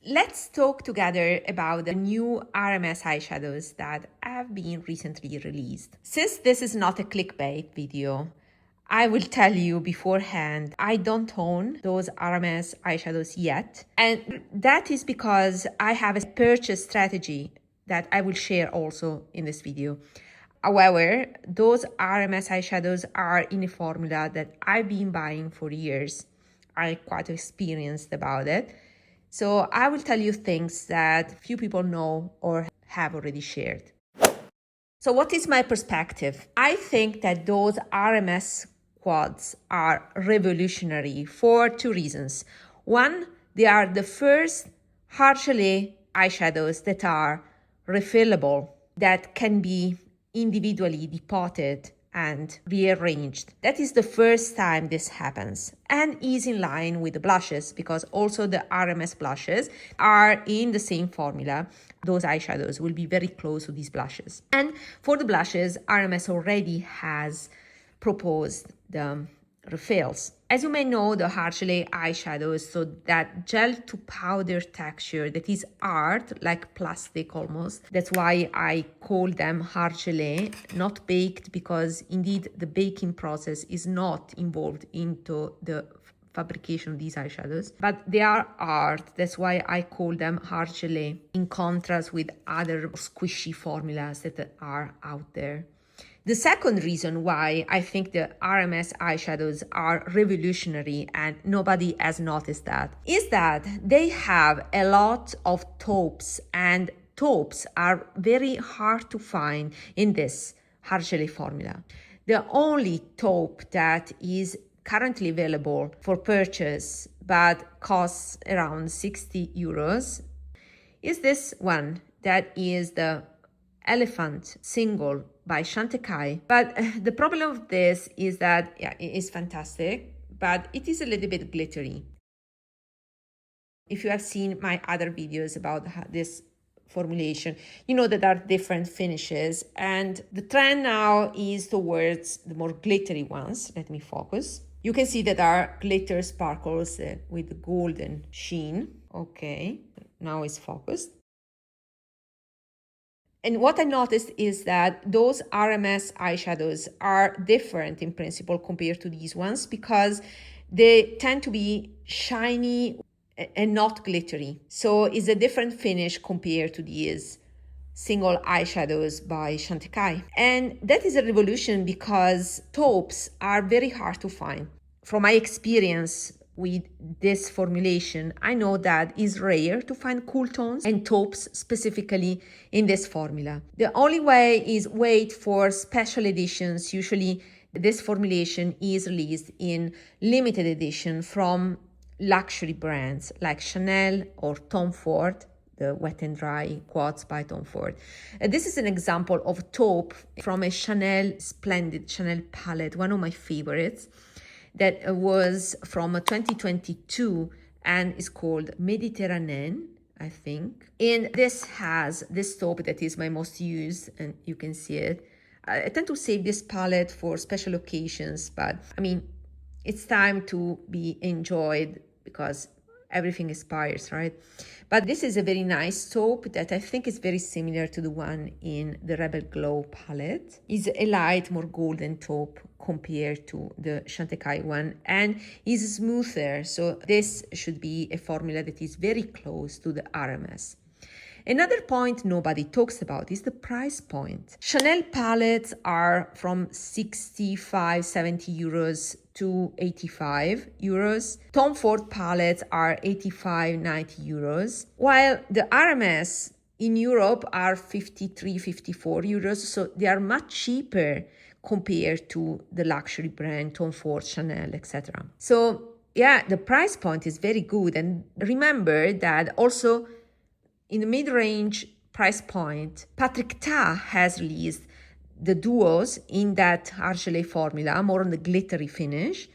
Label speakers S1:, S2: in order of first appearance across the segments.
S1: Let's talk together about the new RMS eyeshadows that have been recently released. Since this is not a clickbait video, I will tell you beforehand, I don't own those RMS eyeshadows yet. And that is because I have a purchase strategy that I will share also in this video. However, those RMS eyeshadows are in a formula that I've been buying for years. I'm quite experienced about it. So I will tell you things that few people know or have already shared. So what is my perspective? I think that those RMS quads are revolutionary for two reasons. One, they are the first hard gelée eyeshadows that are refillable, that can be individually depotted and rearranged. That is the first time this happens and is in line with the blushes, because also the RMS blushes are in the same formula. Those eyeshadows will be very close to these blushes. And for the blushes, RMS already has proposed the refills. As you may know, the hard gelée eyeshadows, so that gel to powder texture that is hard, like plastic almost. That's why I call them hard gelée, not baked, because indeed the baking process is not involved into the fabrication of these eyeshadows, but they are hard. That's why I call them hard gelée, in contrast with other squishy formulas that are out there. The second reason why I think the RMS eyeshadows are revolutionary and nobody has noticed that is that they have a lot of taupes, and taupes are very hard to find in this hard gelée formula. The only taupe that is currently available for purchase but costs around 60 euros is this one, that is the Elephant Single by Chantecaille. But the problem of this is that, yeah, it is fantastic, but it is a little bit glittery. If you have seen my other videos about this formulation, you know that there are different finishes, and the trend now is towards the more glittery ones. Let me focus. You can see that there are glitter sparkles with golden sheen. Okay, now it's focused. And what I noticed is that those RMS eyeshadows are different in principle compared to these ones, because they tend to be shiny and not glittery. So it's a different finish compared to these single eyeshadows by Chantecaille. And that is a revolution, because taupes are very hard to find. From my experience with this formulation, I know that it's rare to find cool tones and taupes specifically in this formula. The only way is wait for special editions. Usually this formulation is released in limited edition from luxury brands like Chanel or Tom Ford, the Wet and Dry Quads by Tom Ford. This is an example of taupe from a splendid Chanel palette, one of my favorites, that was from 2022 and is called Mediterranean, I think. And this has this taupe that is my most used, and you can see it. I tend to save this palette for special occasions, but I mean, it's time to be enjoyed because everything expires, right? But this is a very nice taupe that I think is very similar to the one in the Rebel Glow palette. It's a light, more golden taupe compared to the Chantecaille one, and is smoother. So this should be a formula that is very close to the RMS. Another point nobody talks about is the price point. Chanel palettes are from 65, 70 euros to 85 euros. Tom Ford palettes are 85, 90 euros, while the RMS in Europe are 53, 54 euros. So they are much cheaper compared to the luxury brand Tom Ford, Chanel, etc. So yeah, the price point is very good. And remember that also in the mid-range price point, Patrick Ta has released the duos in that hard gelée formula, more on the glittery finish,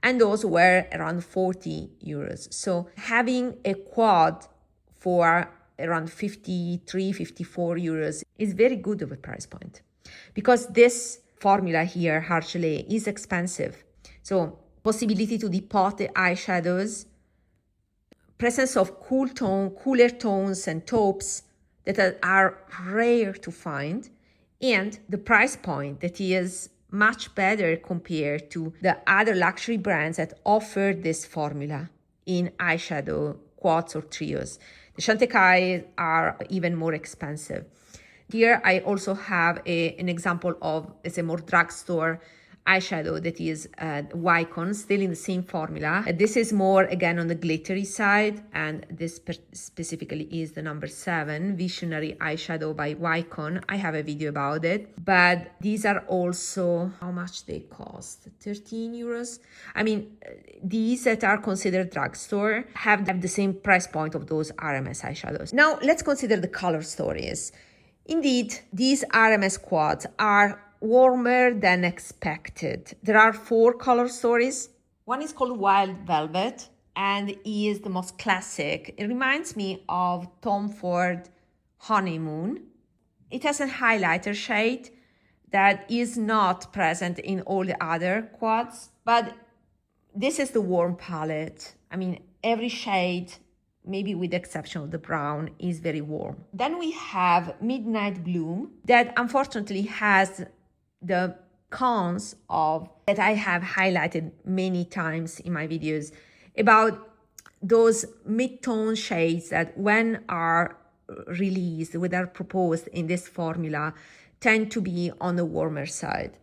S1: and those were around 40 euros. So having a quad for around 53, 54 euros is very good of a price point, because this formula here, hard gelée, is expensive. So possibility to depot the eyeshadows, presence of cooler tones and taupes that are rare to find, and the price point that is much better compared to the other luxury brands that offer this formula in eyeshadow quads or trios. The Chantecaille are even more expensive. Here I also have an example of, it's a more drugstore eyeshadow that is Wycon, still in the same formula. This is more again on the glittery side, and this specifically is the number 7 Visionary eyeshadow by Wycon. I have a video about it, but these are also, how much they cost? 13 euros. I mean, these that are considered drugstore have the same price point of those RMS eyeshadows. Now let's consider the color stories. Indeed, these RMS quads are warmer than expected. There are 4 color stories. One is called Wild Velvet and is the most classic. It reminds me of Tom Ford Honeymoon. It has a highlighter shade that is not present in all the other quads, but this is the warm palette. I mean, every shade, maybe with the exception of the brown, is very warm. Then we have Midnight Bloom that unfortunately has the cons of that I have highlighted many times in my videos about those mid-tone shades that when are released, when are proposed in this formula, tend to be on the warmer side.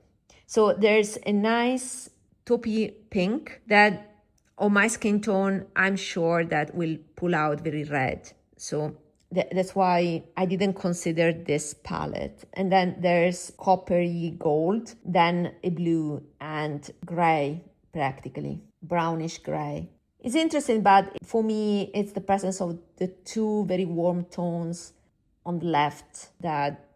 S1: So there's a nice taupey pink that on my skin tone, I'm sure that will pull out very red. So that's why I didn't consider this palette. And then there's coppery gold, then a blue and gray, practically brownish gray. It's interesting, but for me, it's the presence of the 2 very warm tones on the left that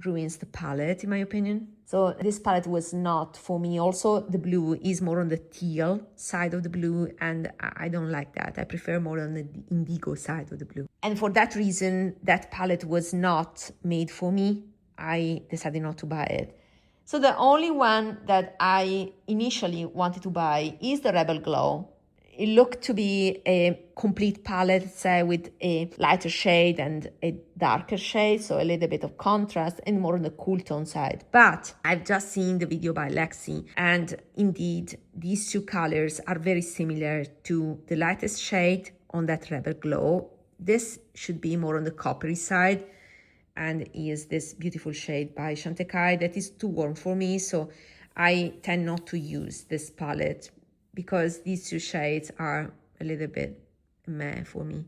S1: ruins the palette, in my opinion. So this palette was not for me. Also, the blue is more on the teal side of the blue, and I don't like that. I prefer more on the indigo side of the blue. And for that reason, that palette was not made for me. I decided not to buy it. So the only one that I initially wanted to buy is the Rebel Glow. It looked to be a complete palette, say, with a lighter shade and a darker shade, so a little bit of contrast and more on the cool tone side. But I've just seen the video by Lexi, and indeed, these 2 colors are very similar to the lightest shade on that Rebel Glow. This should be more on the coppery side, and is this beautiful shade by Chantecaille that is too warm for me, so I tend not to use this palette, because these 2 shades are a little bit meh for me.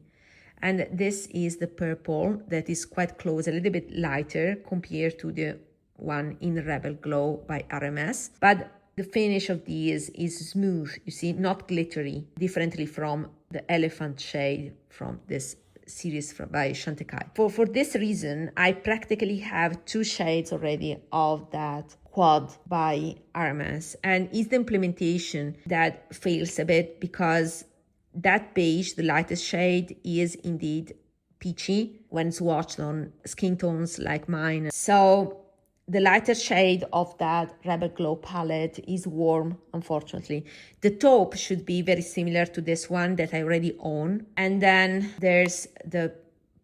S1: And this is the purple that is quite close, a little bit lighter compared to the one in Rebel Glow by RMS. But the finish of these is smooth, you see, not glittery, differently from the elephant shade from this series by Chantecaille. For this reason, I practically have 2 shades already of that quad by RMS, and it's the implementation that fails a bit, because that beige, the lightest shade, is indeed peachy when swatched on skin tones like mine. So the lighter shade of that Rebel Glow palette is warm, unfortunately. The taupe should be very similar to this one that I already own. And then there's the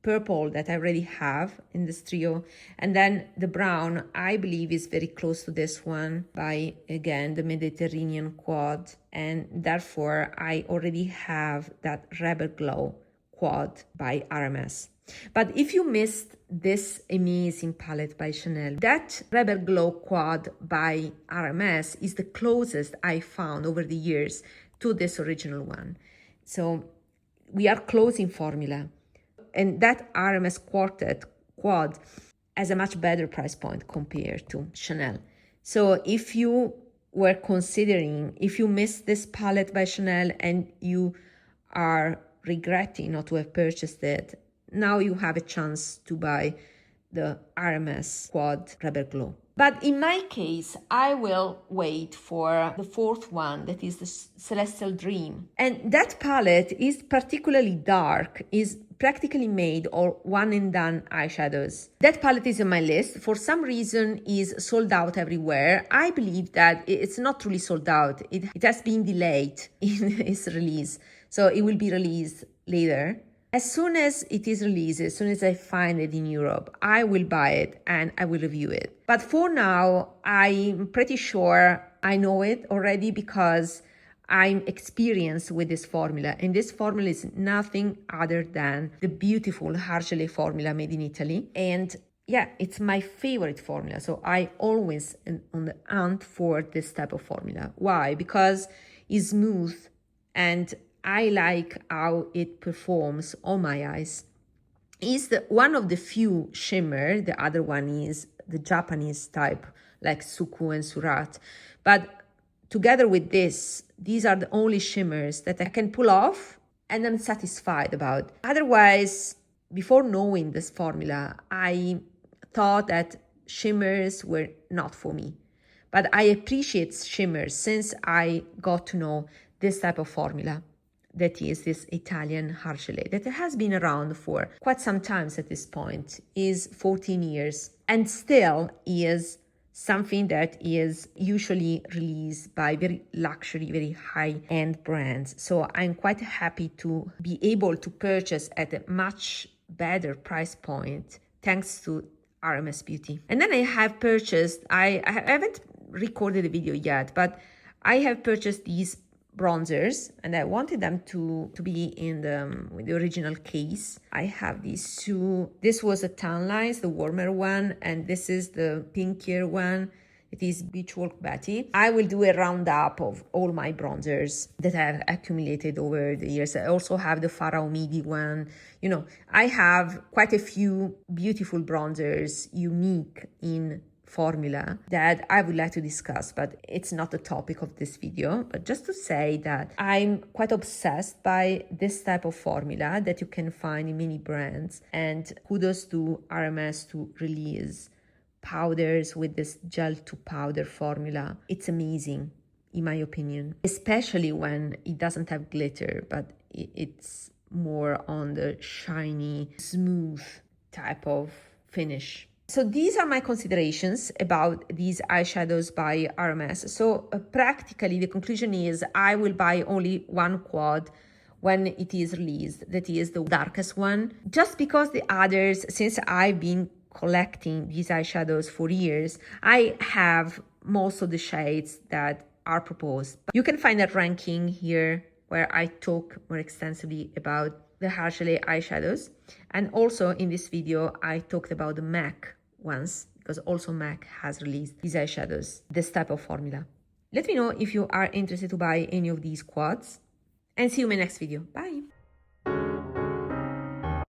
S1: purple that I already have in this trio. And then the brown, I believe, is very close to this one by, again, the Mediterranean quad. And therefore, I already have that Rebel Glow quad by RMS. But if you missed this amazing palette by Chanel, that Rebel Glow quad by RMS is the closest I found over the years to this original one. So we are close in formula. And that RMS Quartet quad has a much better price point compared to Chanel. So if you were considering, if you missed this palette by Chanel and you are regretting not to have purchased it, now you have a chance to buy the RMS Quad Rebel Glow. But in my case, I will wait for the 4th one, that is the Celestial Dream. And that palette is particularly dark, is practically made of one and done eyeshadows. That palette is on my list. For some reason is sold out everywhere. I believe that it's not truly sold out. It has been delayed in its release. So it will be released later. As soon as it is released, as soon as I find it in Europe, I will buy it and I will review it. But for now, I'm pretty sure I know it already because I'm experienced with this formula. And this formula is nothing other than the beautiful Argelé formula made in Italy. And yeah, it's my favorite formula. So I always am on the hunt for this type of formula. Why? Because it's smooth and I like how it performs on my eyes. It's one of the few shimmer. The other one is the Japanese type, like Suku and Surat. But together with this, these are the only shimmers that I can pull off and I'm satisfied about. Otherwise, before knowing this formula, I thought that shimmers were not for me. But I appreciate shimmers since I got to know this type of formula. That is this Italian Argelé that has been around for quite some time at this point, is 14 years, and still is something that is usually released by very luxury, very high-end brands. So I'm quite happy to be able to purchase at a much better price point thanks to RMS Beauty. And then I have purchased, I haven't recorded a video yet, but I have purchased these bronzers and I wanted them to be in the original case. I have these two. This was a tan lines, the warmer one, and this is the pinkier one. It is Beach Walk Betty. I will do a roundup of all my bronzers that I have accumulated over the years. I also have the Farah Midi one. You know, I have quite a few beautiful bronzers, unique in formula, that I would like to discuss, but it's not the topic of this video. But just to say that I'm quite obsessed by this type of formula that you can find in many brands, and kudos to RMS to release powders with this gel to powder formula. It's amazing in my opinion, especially when it doesn't have glitter, but it's more on the shiny, smooth type of finish. So these are my considerations about these eyeshadows by RMS. So practically the conclusion is I will buy only one quad when it is released, that is the darkest one, just because the others, since I've been collecting these eyeshadows for years, I have most of the shades that are proposed. You can find a ranking here where I talk more extensively about the Argelé eyeshadows. And also in this video, I talked about the MAC ones, because also MAC has released these eyeshadows, this type of formula. Let me know if you are interested to buy any of these quads, and see you in my next video. Bye!